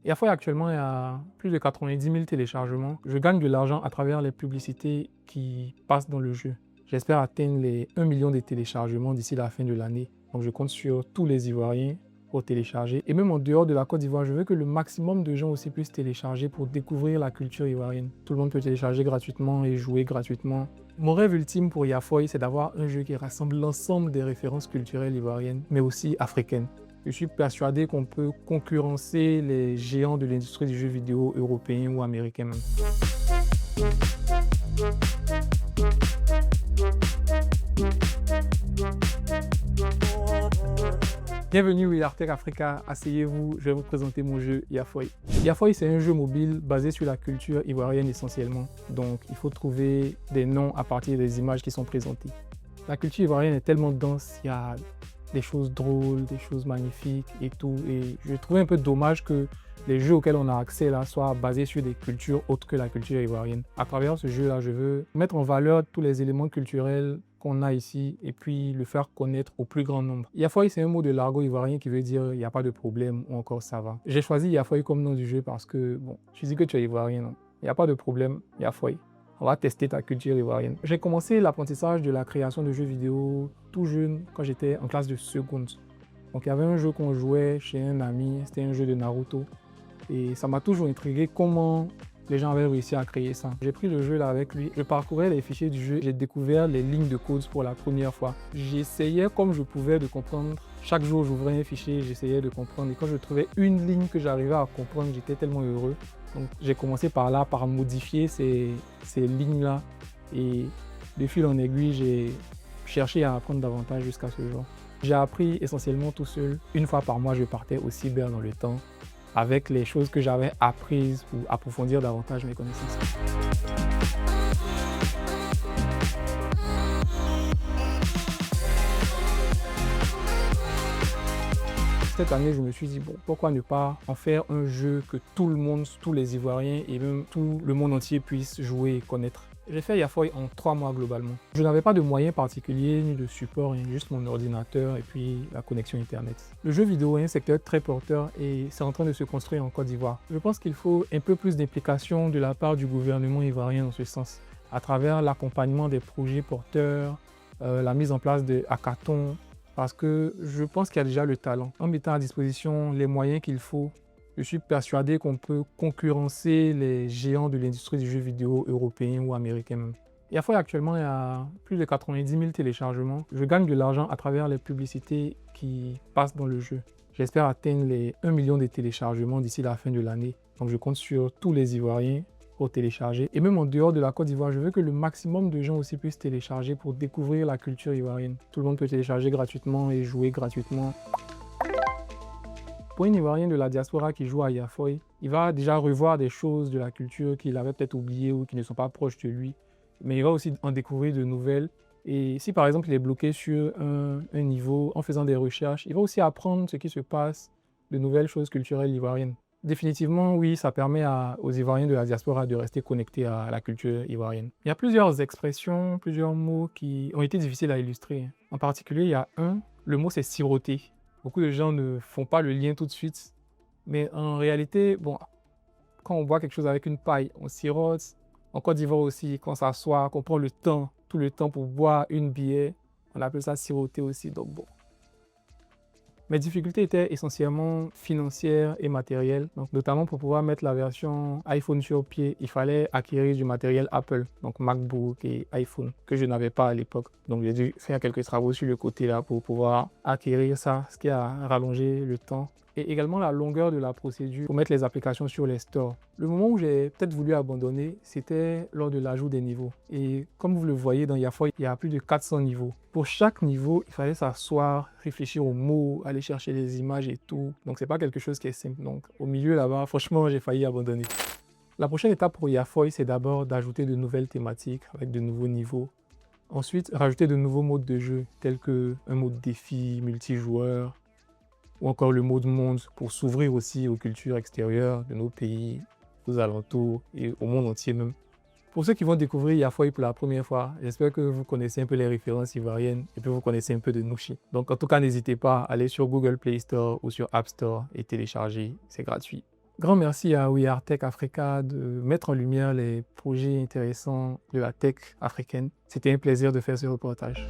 Yafoy actuellement il y a plus de 90 000 téléchargements. Je gagne de l'argent à travers les publicités qui passent dans le jeu. J'espère atteindre les 1 million de téléchargements d'ici la fin de l'année. Donc je compte sur tous les Ivoiriens pour télécharger. Et même en dehors de la Côte d'Ivoire, je veux que le maximum de gens aussi puissent télécharger pour découvrir la culture ivoirienne. Tout le monde peut télécharger gratuitement et jouer gratuitement. Mon rêve ultime pour Yafoy, c'est d'avoir un jeu qui rassemble l'ensemble des références culturelles ivoiriennes, mais aussi africaines. Je suis persuadé qu'on peut concurrencer les géants de l'industrie du jeu vidéo européen ou américain même. Bienvenue à Artec Africa, asseyez-vous, je vais vous présenter mon jeu Yafoy. Yafoy, c'est un jeu mobile basé sur la culture ivoirienne essentiellement. Donc il faut trouver des noms à partir des images qui sont présentées. La culture ivoirienne est tellement dense, il y a des choses drôles, des choses magnifiques et tout. Et je trouvais un peu dommage que les jeux auxquels on a accès là soient basés sur des cultures autres que la culture ivoirienne. À travers ce jeu là, je veux mettre en valeur tous les éléments culturels qu'on a ici et puis le faire connaître au plus grand nombre. Yafoy, c'est un mot de l'argot ivoirien qui veut dire il n'y a pas de problème ou encore ça va. J'ai choisi Yafoy comme nom du jeu parce que, bon, tu dis que tu es ivoirien, non? Il n'y a pas de problème, Yafoy. On va tester ta culture ivoirienne. J'ai commencé l'apprentissage de la création de jeux vidéo tout jeune quand j'étais en classe de seconde. Donc il y avait un jeu qu'on jouait chez un ami, c'était un jeu de Naruto. Et ça m'a toujours intrigué comment les gens avaient réussi à créer ça. J'ai pris le jeu là avec lui, je parcourais les fichiers du jeu, j'ai découvert les lignes de code pour la première fois. J'essayais comme je pouvais de comprendre. Chaque jour j'ouvrais un fichier, j'essayais de comprendre. Et quand je trouvais une ligne que j'arrivais à comprendre, j'étais tellement heureux. Donc j'ai commencé par là, par modifier ces lignes-là. Et de fil en aiguille, j'ai cherché à apprendre davantage jusqu'à ce jour. J'ai appris essentiellement tout seul. Une fois par mois, je partais au cyber dans le temps avec les choses que j'avais apprises pour approfondir davantage mes connaissances. Cette année, je me suis dit, bon, pourquoi ne pas en faire un jeu que tout le monde, tous les Ivoiriens et même tout le monde entier puissent jouer et connaître. J'ai fait Yafoy en 3 mois globalement. Je n'avais pas de moyens particuliers ni de support, juste mon ordinateur et puis la connexion internet. Le jeu vidéo est un secteur très porteur et c'est en train de se construire en Côte d'Ivoire. Je pense qu'il faut un peu plus d'implication de la part du gouvernement ivoirien dans ce sens, à travers l'accompagnement des projets porteurs, la mise en place de hackathons, parce que je pense qu'il y a déjà le talent. En mettant à disposition les moyens qu'il faut, je suis persuadé qu'on peut concurrencer les géants de l'industrie du jeu vidéo européen ou américain même. Yafoy actuellement il y a plus de 90 000 téléchargements. Je gagne de l'argent à travers les publicités qui passent dans le jeu. J'espère atteindre les 1 million de téléchargements d'ici la fin de l'année. Donc je compte sur tous les Ivoiriens pour télécharger. Et même en dehors de la Côte d'Ivoire, je veux que le maximum de gens aussi puissent télécharger pour découvrir la culture ivoirienne. Tout le monde peut télécharger gratuitement et jouer gratuitement. Pour un Ivoirien de la diaspora qui joue à Yafoy, il va déjà revoir des choses de la culture qu'il avait peut-être oubliées ou qui ne sont pas proches de lui. Mais il va aussi en découvrir de nouvelles. Et si par exemple il est bloqué sur un niveau en faisant des recherches, il va aussi apprendre ce qui se passe, de nouvelles choses culturelles ivoiriennes. Définitivement, oui, ça permet aux Ivoiriens de la diaspora de rester connectés à la culture ivoirienne. Il y a plusieurs expressions, plusieurs mots qui ont été difficiles à illustrer. En particulier, il y a le mot c'est siroter. Beaucoup de gens ne font pas le lien tout de suite. Mais en réalité, bon, quand on boit quelque chose avec une paille, on sirote. En Côte d'Ivoire aussi, quand on s'assoit, qu'on prend le temps, tout le temps pour boire une bière, on appelle ça siroter aussi. Donc bon. Mes difficultés étaient essentiellement financières et matérielles. Donc, notamment pour pouvoir mettre la version iPhone sur pied, il fallait acquérir du matériel Apple, donc MacBook et iPhone, que je n'avais pas à l'époque. Donc j'ai dû faire quelques travaux sur le côté là pour pouvoir acquérir ça, ce qui a rallongé le temps. Et également la longueur de la procédure pour mettre les applications sur les stores. Le moment où j'ai peut-être voulu abandonner, c'était lors de l'ajout des niveaux. Et comme vous le voyez dans Yafoy, il y a plus de 400 niveaux. Pour chaque niveau, il fallait s'asseoir, réfléchir aux mots, aller chercher les images et tout. Donc c'est pas quelque chose qui est simple. Donc au milieu là-bas, franchement, j'ai failli abandonner. La prochaine étape pour Yafoy, c'est d'abord d'ajouter de nouvelles thématiques avec de nouveaux niveaux. Ensuite, rajouter de nouveaux modes de jeu, tels que un mode défi, multijoueur, ou encore le mode monde pour s'ouvrir aussi aux cultures extérieures de nos pays, aux alentours et au monde entier même. Pour ceux qui vont découvrir Yafoy pour la première fois, j'espère que vous connaissez un peu les références ivoiriennes et puis vous connaissez un peu de Nouchi. Donc en tout cas, n'hésitez pas à aller sur Google Play Store ou sur App Store et télécharger, c'est gratuit. Grand merci à We Are Tech Africa de mettre en lumière les projets intéressants de la tech africaine. C'était un plaisir de faire ce reportage.